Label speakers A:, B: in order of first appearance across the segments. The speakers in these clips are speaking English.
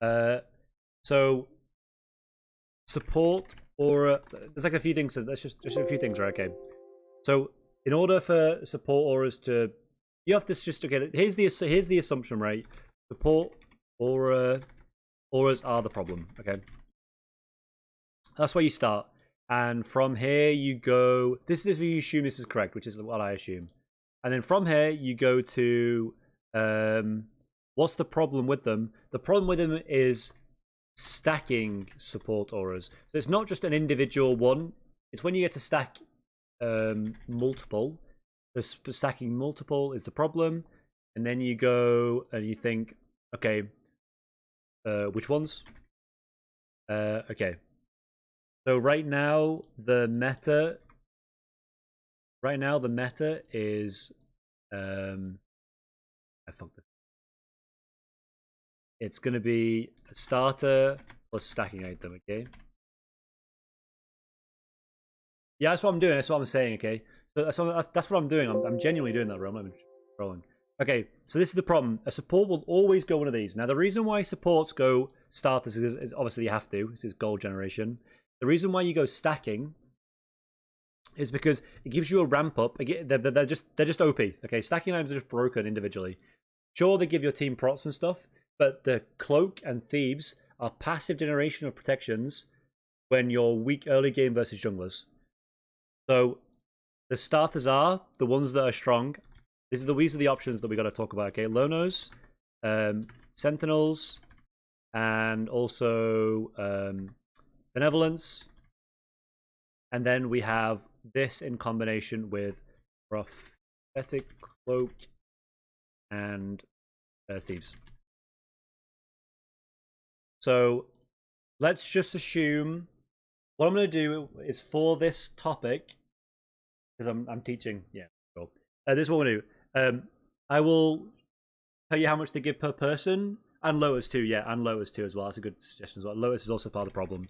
A: So support aura. There's like a few things. That's just a few things, right? Okay. So in order for support auras to, you have to just okay. Here's the assumption, right? Support auras are the problem. Okay. That's where you start, and from here you go. This is if you assume this is correct, which is what I assume. And then from here you go to what's the problem with them? The problem with them is stacking support auras. So it's not just an individual one. It's when you get to stack multiple. So stacking multiple is the problem, and then you go and you think, okay, which ones? Okay. So right now the meta is I fucked this. It's gonna be a starter plus stacking item, okay? Yeah, that's what I'm doing, that's what I'm saying, okay? So that's what I'm doing. I'm genuinely doing that, bro. I'm not even trolling. Okay, so this is the problem. A support will always go one of these. Now the reason why supports go starters is obviously you have to. This is gold generation. The reason why you go stacking is because it gives you a ramp up. They're just OP. Okay, stacking items are just broken individually. Sure, they give your team prots and stuff, but the cloak and thieves are passive generation of protections when you're weak early game versus junglers. So the starters are the ones that are strong. These are the options that we got to talk about. Okay, Lonos, Sentinels, and also Benevolence. And then we have this in combination with Prophetic Cloak and Thieves. So let's just assume what I'm going to do is for this topic, because I'm teaching. Yeah, cool. This is what I'm going to do. I will tell you how much they give per person, and Lotus too. Yeah, and Lotus too as well. That's a good suggestion as well. Lotus is also part of the problem.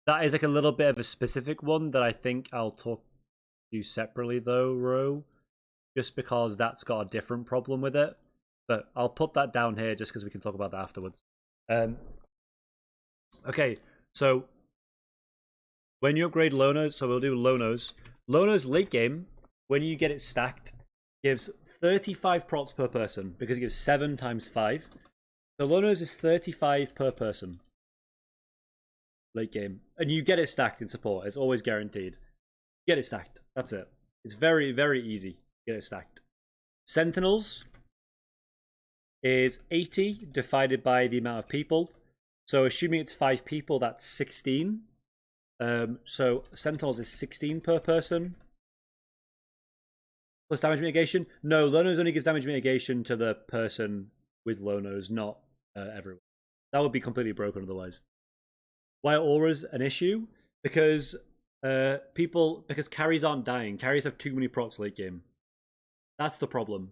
A: That is like a little bit of a specific one that I think I'll talk to you separately though, Ro, just because that's got a different problem with it. But I'll put that down here just because we can talk about that afterwards. Okay, so when you upgrade Lonos, so we'll do Lonos. Lonos late game, when you get it stacked, gives 35 prots per person because it gives 7 times 5. So Lonos is 35 per person. Late game. And you get it stacked in support. It's always guaranteed. Get it stacked. That's it. It's very, very easy. Get it stacked. Sentinels is 80 divided by the amount of people. So assuming it's 5 people, that's 16. So Sentinels is 16 per person. Plus damage mitigation? No, Lonos only gives damage mitigation to the person with Lonos, not everyone. That would be completely broken otherwise. Why are auras an issue? Because because carries aren't dying. Carries have too many procs late game. That's the problem.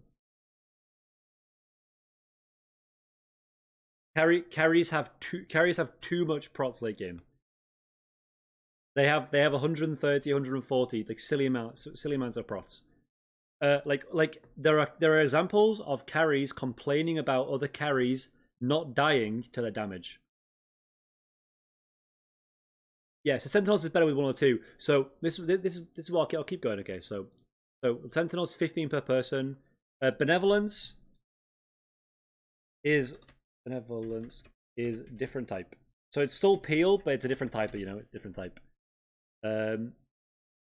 A: Carries have too much procs late game. They have 130, 140, like silly amounts of prots. Like there are examples of carries complaining about other carries not dying to their damage. Yeah, so Sentinels is better with 1 or 2. So this is what I'll keep going. Okay, so Sentinels 15 per person. Benevolence is different type. So it's still peel, but it's a different type. You know, it's a different type. And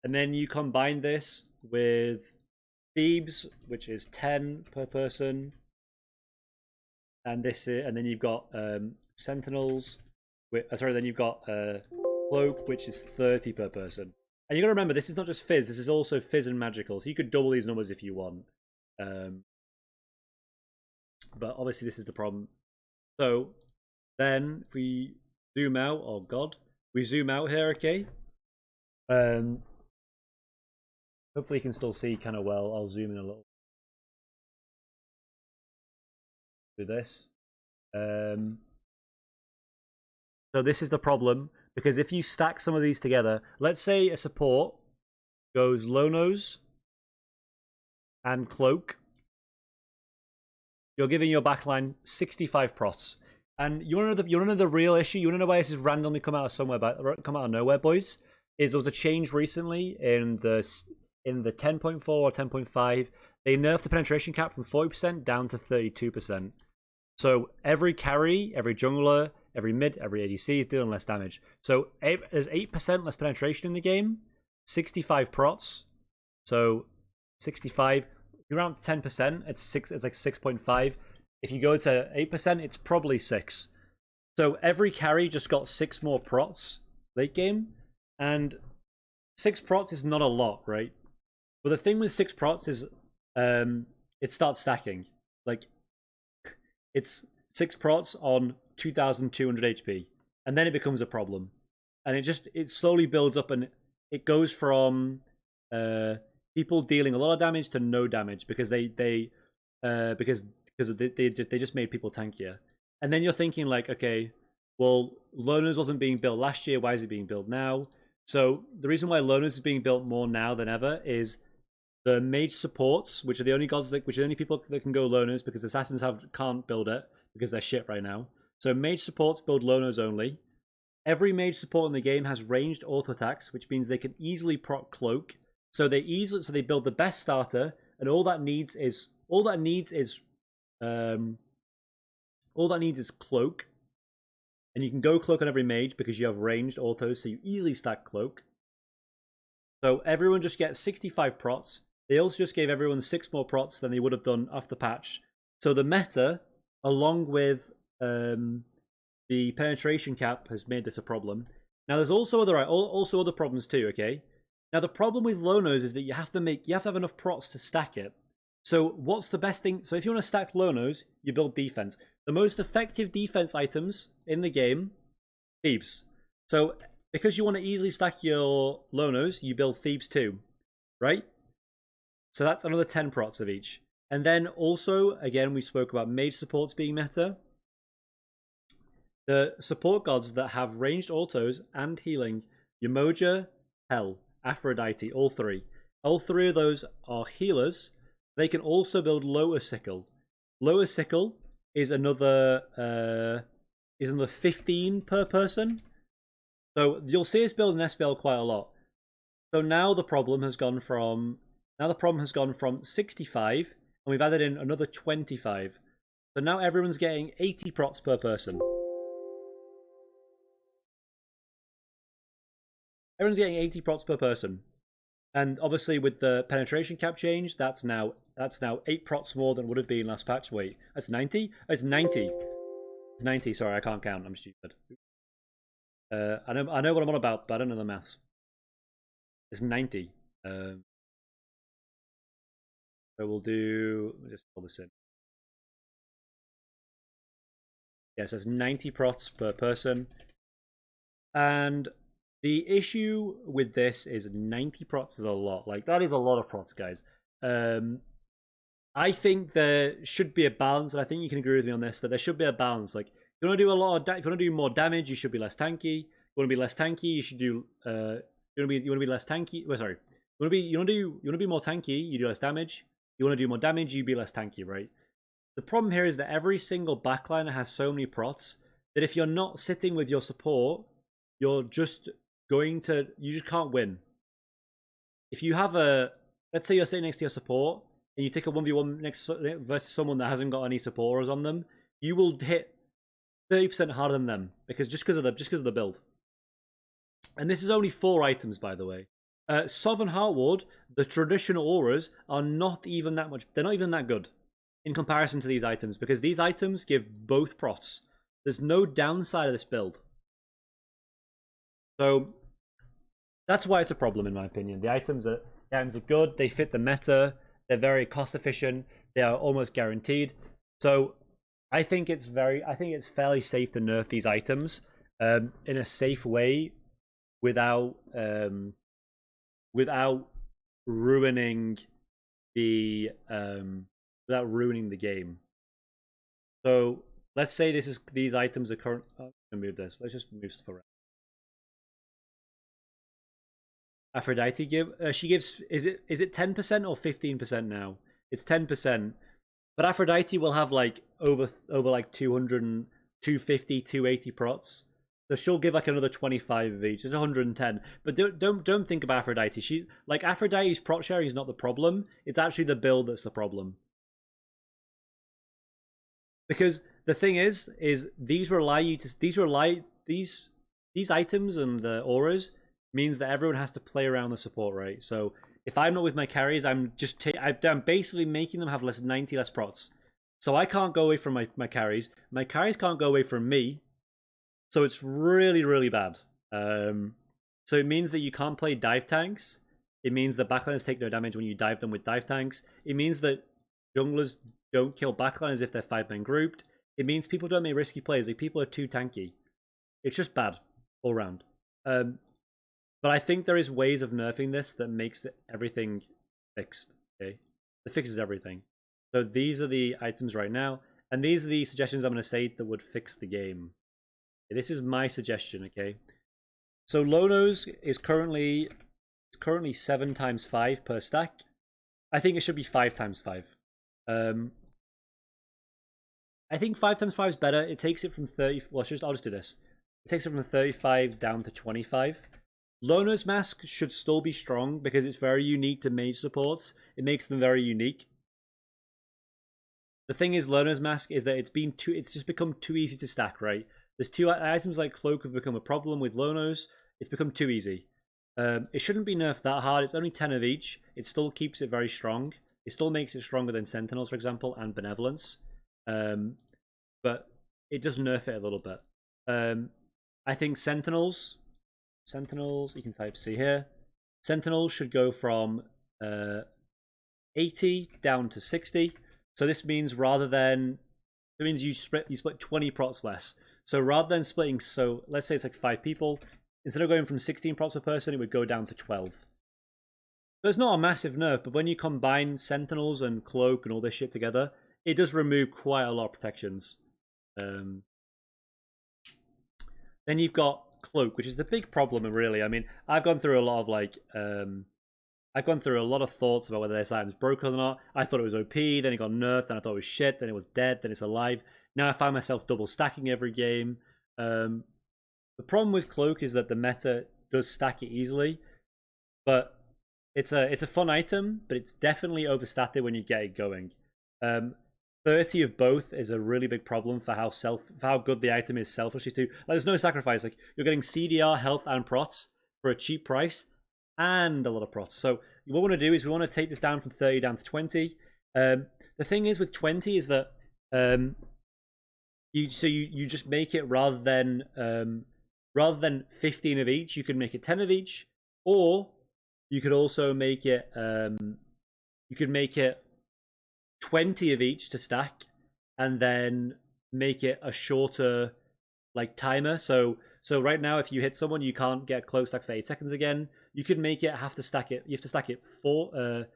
A: then you combine this with Thebes, which is 10 per person, and then you've got Sentinels. Then you've got Cloak, which is 30 per person. And you got to remember, this is not just Fizz. This is also Fizz and Magical. So you could double these numbers if you want. But obviously, this is the problem. So then, if we zoom out, oh god, we zoom out here, okay? Hopefully you can still see kind of well. I'll zoom in a little. Do this. So this is the problem, because if you stack some of these together, let's say a support goes Lonos and Cloak you're giving your backline 65 prots. And you want to know the real issue? You want to know why this has randomly come out of somewhere, come out of nowhere, boys? Is there was a change recently in the 10.4 or 10.5. They nerfed the penetration cap from 40% down to 32%. So every carry, every jungler, every mid, every ADC is doing less damage. So there's 8% less penetration in the game, 65 prots. So 65, if you round to 10%, it's like 6.5. If you go to 8%, it's probably 6. So every carry just got 6 more prots late game, and 6 prots is not a lot, right? But the thing with 6 prots is it starts stacking. Like, it's 6 prots on 2,200 HP, and then it becomes a problem. And it slowly builds up, and it goes from people dealing a lot of damage to no damage because they just made people tankier. And then you're thinking like, okay, well, Loners wasn't being built last year. Why is it being built now? So the reason why Loners is being built more now than ever is the mage supports, which are the only which are the only people that can go Loners, because assassins can't build it because they're shit right now. So mage supports build Loners only. Every mage support in the game has ranged auto attacks, which means they can easily proc cloak. So they build the best starter, and all that needs is cloak. And you can go cloak on every mage because you have ranged autos, so you easily stack cloak. So everyone just gets 65 prots. They also just gave everyone 6 more prots than they would have done after patch. So the meta, along with the penetration cap, has made this a problem. Now there's also other problems too, okay? Now the problem with Loners is that you have to have enough prots to stack it. So what's the best thing? So if you want to stack Loners, you build defense. The most effective defense items in the game, Thebes. So because you want to easily stack your Loners, you build Thebes too, right? So that's another 10 prots of each. And then also, again, we spoke about mage supports being meta. The support gods that have ranged autos and healing, Umoja, Hel, Aphrodite, all three. All three of those are healers. They can also build Lower Sickle. Lower Sickle is another 15 per person. So you'll see us build an SPL quite a lot. So now the problem has gone from 65, and we've added in another 25. So now everyone's getting 80 prots per person. Everyone's getting 80 prots per person. And obviously with the penetration cap change, that's now 8 prots more than would have been last patch. Wait, that's 90? It's 90. It's 90, sorry, I can't count, I'm stupid. I know what I'm on about, but I don't know the maths. It's 90. So we'll just pull this in. Yeah, so it's 90 prots per person. And the issue with this is 90 prots is a lot. Like, that is a lot of prots, guys. I think there should be a balance, and I think you can agree with me on this, that there should be a balance. Like, if you want to do if you want to do more damage, you should be less tanky. If you want to be less tanky, you should do you want to be less tanky. Well, sorry. You want to be more tanky, you do less damage. You want to do more damage, you be less tanky, right? The problem here is that every single backliner has so many prots that if you're not sitting with your support, you just can't win. If you have let's say you're sitting next to your support and you take a 1v1 versus someone that hasn't got any supporters on them, you will hit 30% harder than them because of the build. And this is only 4 items, by the way. Sovereign Heartward, the traditional auras are not even that much. They're not even that good in comparison to these items because these items give both prots. There's no downside of this build. So that's why it's a problem, in my opinion. The items are good. They fit the meta. They're very cost efficient. They are almost guaranteed. So I think it's fairly safe to nerf these items in a safe way without ruining the game. So let's say these items are current. Oh, I'm gonna move this. Let's just move stuff around. Aphrodite she gives, is it 10% or 15% now? It's 10%. But Aphrodite will have like over like 200, 250, 280 prots. So she'll give like another 25 of each. It's 110. But don't think of Aphrodite. She like Aphrodite's prot sharing is not the problem. It's actually the build that's the problem. Because the thing is these items and the auras means that everyone has to play around the support, right? So if I'm not with my carries, I'm basically making them have 90 less prots. So I can't go away from my carries. My carries can't go away from me. So it's really, really bad. So it means that you can't play dive tanks. It means that backliners take no damage when you dive them with dive tanks. It means that junglers don't kill backliners if they're 5-man grouped. It means people don't make risky plays. Like, people are too tanky. It's just bad all round. But I think there is ways of nerfing this that makes everything fixed. Okay, that fixes everything. So these are the items right now, and these are the suggestions I'm going to say that would fix the game. Okay, this is my suggestion. Okay, so Lono's is currently 7 times 5 per stack. I think it should be 5 times 5. I think 5 times 5 is better. It takes it from 30. Well, I'll just do this. It takes it from 35 down to 25. Lono's mask should still be strong because it's very unique to mage supports. It makes them very unique. The thing is, Lono's mask is that it's just become too easy to stack, right? There's 2 items like Cloak have become a problem with Lono's. It's become too easy. It shouldn't be nerfed that hard. It's only 10 of each. It still keeps it very strong. It still makes it stronger than Sentinels, for example, and Benevolence. But it does nerf it a little bit. I think Sentinels, you can type C here. Sentinels should go from 80 down to 60. So this means you split 20 prots less. So rather than splitting, so let's say it's like 5 people, instead of going from 16 prots per person, it would go down to 12. So it's not a massive nerf, but when you combine Sentinels and Cloak and all this shit together, it does remove quite a lot of protections. Then you've got Cloak, which is the big problem, really. I mean, I've gone through a lot of thoughts about whether this item's broken or not. I thought it was OP, then it got nerfed, then I thought it was shit, then it was dead, then it's alive. Now I find myself double stacking every game. The problem with Cloak is that the meta does stack it easily, but it's a fun item, but it's definitely overstatted when you get it going. 30 of both is a really big problem for how good the item is selfishly too. Like, there's no sacrifice. Like, you're getting CDR, health, and prots for a cheap price, and a lot of prots. So what we want to do is we want to take this down from 30 down to 20. The thing is with 20 is that you just make it rather than 15 of each, you can make it 10 of each, or you could also make it 20 of each to stack, and then make it a shorter timer. So right now, if you hit someone, you can't get close stack for 8 seconds again. You could make it have to stack it. You have to stack it 40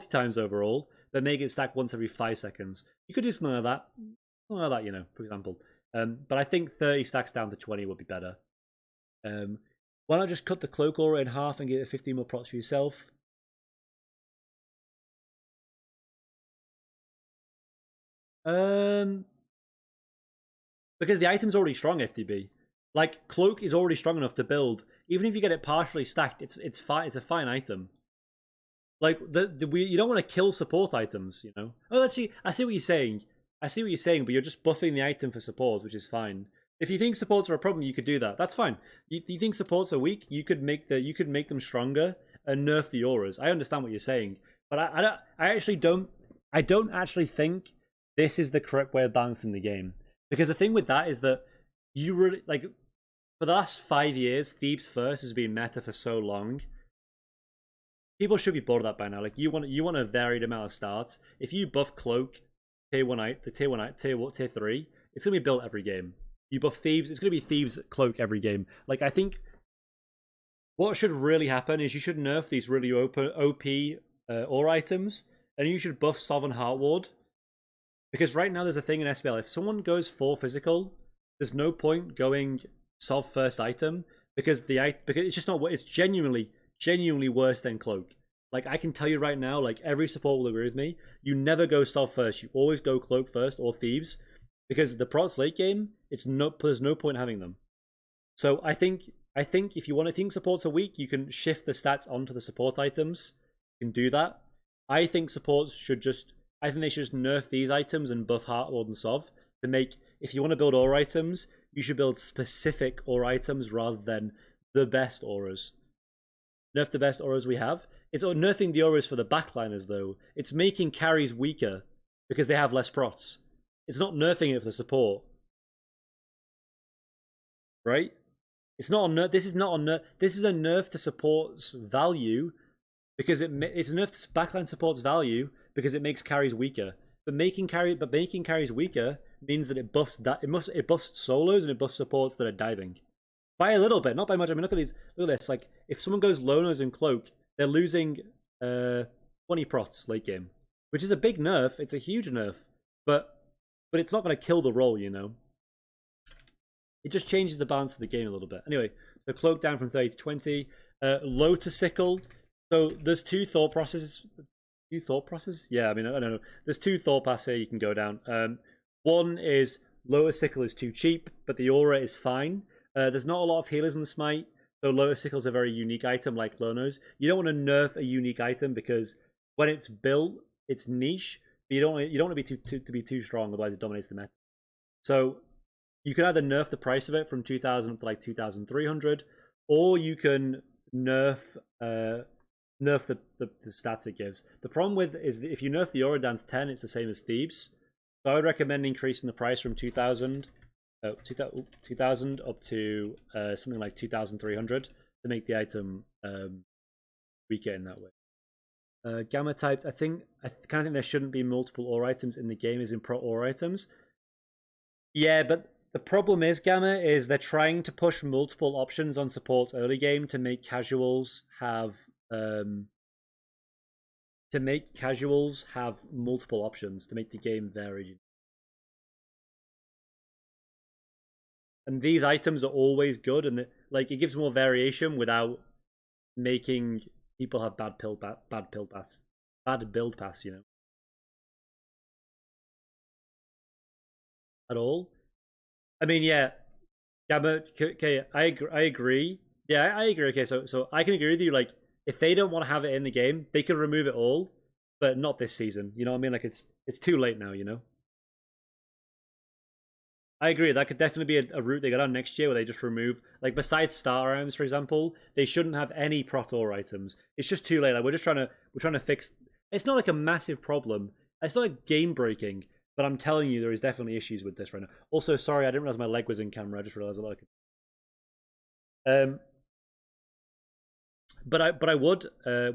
A: times overall, but make it stack once every 5 seconds. You could do something like that. Something like that, for example. But I think 30 stacks down to 20 would be better. Why not just cut the Cloak aura in half and get 15 more prots for yourself? Because the item's already strong, FTB. Like, Cloak is already strong enough to build. Even if you get it partially stacked, it's fine. It's a fine item. Like, you don't want to kill support items, Oh, let's see. I see what you're saying. But you're just buffing the item for support, which is fine. If you think supports are a problem, you could do that. That's fine. You think supports are weak, you could make them stronger and nerf the auras. I understand what you're saying, but I don't actually think this is the correct way of balancing the game. Because the thing with that is that you really, for the last 5 years, Thebes First has been meta for so long. People should be bored of that by now. Like, you want a varied amount of starts. If you buff Cloak, tier 3, it's gonna be built every game. You buff Thieves, it's gonna be Thieves Cloak every game. Like, I think what should really happen is you should nerf these really OP aura items, and you should buff Sovereign Heart Ward. Because right now there's a thing in SPL, if someone goes 4 physical, there's no point going Sov first item, because it's just not, it's genuinely worse than Cloak. Like, I can tell you right now, like, every support will agree with me. You never go stealth first. You always go cloak first or thieves. Because the prots late game, there's no point having them. So I think if you want to think supports are weak, you can shift the stats onto the support items. You can do that. I think supports should just... I think they should just nerf these items and buff Heartlord and Sov to make... If you want to build aura items, you should build specific aura items rather than the best auras. Nerf the best auras we have. It's nerfing the auras for the backliners, though. It's making carries weaker because they have less prots. It's not nerfing it for the support. Right? It's not a nerf. This is not a nerf. This is a nerf to support's value because it's a nerf to backline support's value because it makes carries weaker. But making carries weaker means that it buffs it buffs solos and it buffs supports that are diving. By a little bit, not by much. I mean, look at these. Look at this. Like, if someone goes Lonos and Cloak, they're losing 20 prots late game, which is a big nerf. It's a huge nerf, but it's not going to kill the role, you know. It just changes the balance of the game a little bit. Anyway, so Cloak down from 30 to 20. Low to Sickle. So there's two thought processes. Yeah, I mean, I don't know. There's two thought paths here you can go down. One is Lower Sickle is too cheap, but the aura is fine. There's not a lot of healers in the Smite, so Lower Sickle is a very unique item like Lonos. You don't want to nerf a unique item because when it's built, it's niche. But you don't want to be too strong, otherwise it dominates the meta. So you can either nerf the price of it from 2,000 up to like 2,300, or you can nerf the stats it gives. The problem with is that if you nerf the aura down to 10, it's the same as Thebes. So I would recommend increasing the price from 2,000 up to something like 2,300 to make the item weaker in that way. Gamma types, I kind of think there shouldn't be multiple aura items in the game as in pro aura items. Yeah, but the problem is, Gamma, is they're trying to push multiple options on support early game to make casuals have multiple options to make the game varied. And these items are always good, and like it gives more variation without making people have bad build paths, you know, at all. I mean, yeah, Gamma. Okay, I agree. Yeah, I agree. Okay, so I can agree with you. Like, if they don't want to have it in the game, they could remove it all, but not this season. You know what I mean? Like, it's too late now. You know. I agree. That could definitely be a route they go down next year, where they just remove, like, besides star items, for example, they shouldn't have any Protor items. It's just too late. Like, we're trying to fix. It's not like a massive problem. It's not like game breaking, but I'm telling you, there is definitely issues with this right now. Also, sorry, I didn't realize my leg was in camera. I just realized I like it. But I would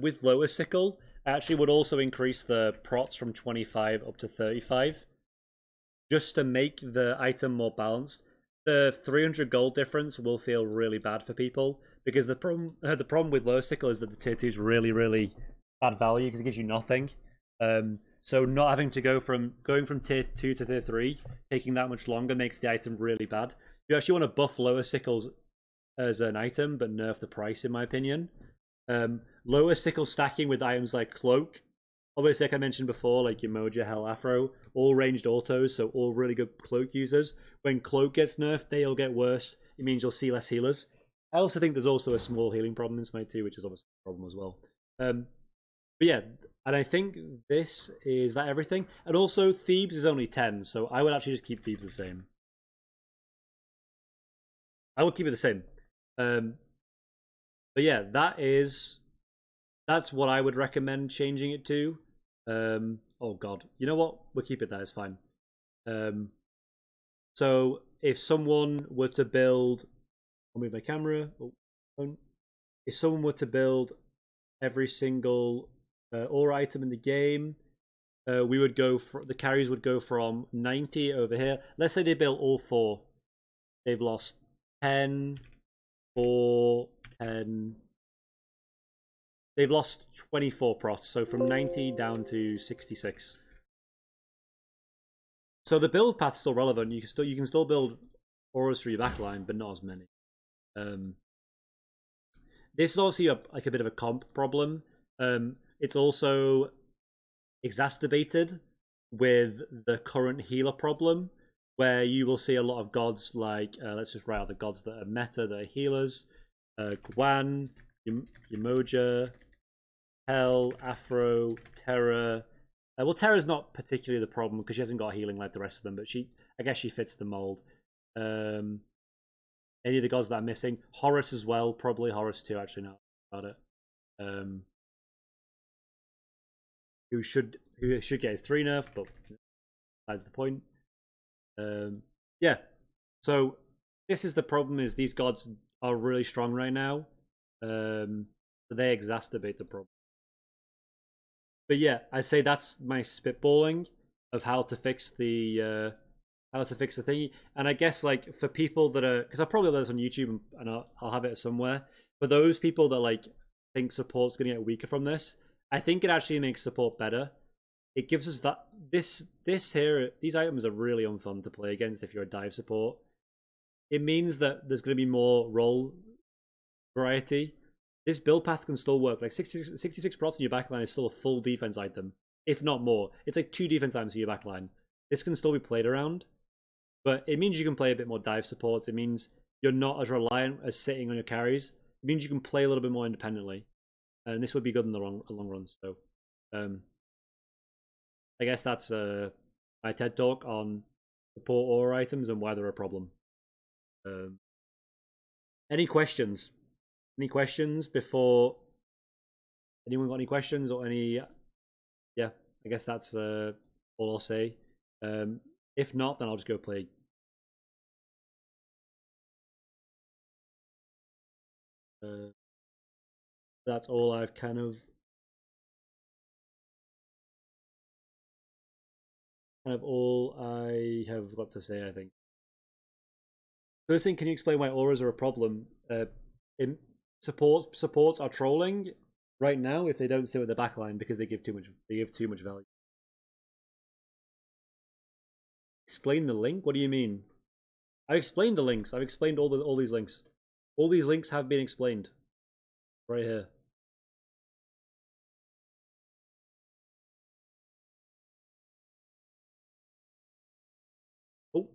A: with Lower Sickle, I actually would also increase the prots from 25 up to 35. Just to make the item more balanced. The 300 gold difference will feel really bad for people because the problem with Low Sickle is that the tier 2 is really, really bad value because it gives you nothing. So not having to going from tier 2 to tier 3, taking that much longer makes the item really bad. You actually want to buff Lower Sickles as an item, but nerf the price, in my opinion. Lower Sickle stacking with items like Cloak. Obviously, like I mentioned before, like your Moja, Hell, Afro, all ranged autos, so all really good Cloak users. When Cloak gets nerfed, they'll get worse. It means you'll see less healers. I also think there's also a small healing problem in Smite 2, which is obviously a problem as well. But yeah, and I think is that everything. And also, Thebes is only 10, so I would actually just keep Thebes the same. I would keep it the same. But yeah, that's what I would recommend changing it to. Oh god, you know what? We'll keep it there. It's fine. So if someone were to build, I'll move my camera. If someone were to build every single aura item in the game, we would go for the carries would go from 90 over here. Let's say they built all 4. They've lost 10, 4, 10. They've lost 24 prots, so from 90 down to 66. So the build path's still relevant. You can still build auras for your backline, but not as many. This is obviously like a bit of a comp problem. it's also exacerbated with the current healer problem, where you will see a lot of gods like let's just write out the gods that are meta, that are healers. Guan, Umoja, Hell, Afro, Terra. Well, Terra's not particularly the problem because she hasn't got healing like the rest of them, but I guess she fits the mold. Any of the gods that are missing, Horus as well, probably Horus too. Actually, now about it. Who should get his 3 nerf, but that's the point. Yeah. So this is the problem: is these gods are really strong right now, so they exacerbate the problem. But yeah, I say that's my spitballing of how to fix the thingy. And I guess like for people that are, because I'll probably upload this on YouTube and I'll have it somewhere. For those people that like think support's gonna get weaker from this, I think it actually makes support better. It gives us that these items are really unfun to play against if you're a dive support. It means that there's going to be more role variety. This build path can still work. Like 66 prots in your backline is still a full defense item, if not more. It's like 2 defense items for your backline. This can still be played around, but it means you can play a bit more dive supports. It means you're not as reliant as sitting on your carries. It means you can play a little bit more independently, and this would be good in the long run. So, I guess that's my TED talk on support aura items and why they're a problem. Any questions? Any questions before? Anyone got any questions or any? Yeah, I guess that's all I'll say. If not, then I'll just go play. That's all I've kind of all I have got to say, I think. First thing, can you explain why auras are a problem? Supports are trolling right now if they don't sit with the backline because they give too much value. Explain the link? What do you mean? I've explained the links. I've explained all these links. All these links have been explained. Right here. Oh.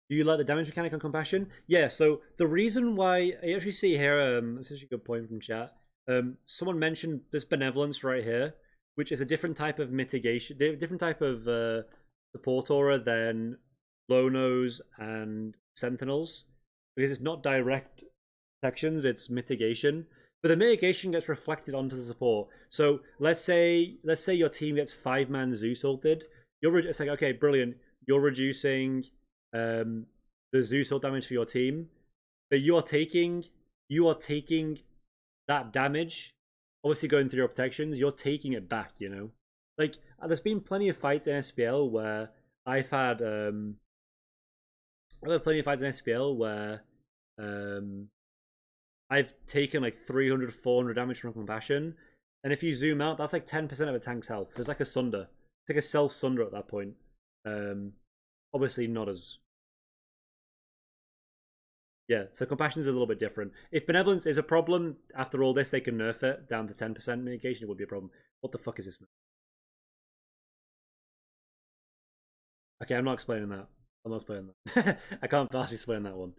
A: Do you like the damage mechanic on Compassion? Yeah, so the reason why I actually see here, this is a good point from chat. Someone mentioned this Benevolence right here, which is a different type of mitigation, different type of support aura than Lonos and Sentinels, because it's not direct protections, it's mitigation. But the mitigation gets reflected onto the support. So let's say your team gets 5-man Zeus ulted. It's like, okay, brilliant. You're reducing the Zeus ult damage for your team, but you are taking that damage, obviously going through your protections, you're taking it back, you know? Like, there's been plenty of fights in SPL where I've had plenty of fights in SPL where I've taken like 300, 400 damage from Compassion, and if you zoom out, that's like 10% of a tank's health. So it's like a sunder. It's like a self-sunder at that point. Obviously not as... Yeah, so Compassion is a little bit different. If Benevolence is a problem, after all this, they can nerf it down to 10% mitigation. It would be a problem. What the fuck is this? Okay, I'm not explaining that. I'm not explaining that. I can't possibly explain that one.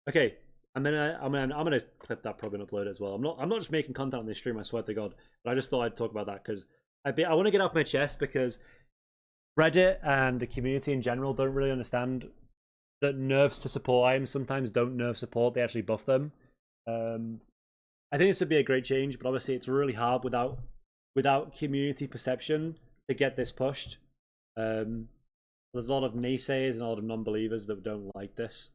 A: Okay, I'm gonna clip that probably and upload it as well. I'm not just making content on this stream. I swear to God, but I just thought I'd talk about that because I want to get off my chest because Reddit and the community in general don't really understand that nerfs to support items sometimes don't nerf support, they actually buff them. I think this would be a great change, but obviously it's really hard without community perception to get this pushed. There's a lot of naysayers and a lot of non-believers that don't like this.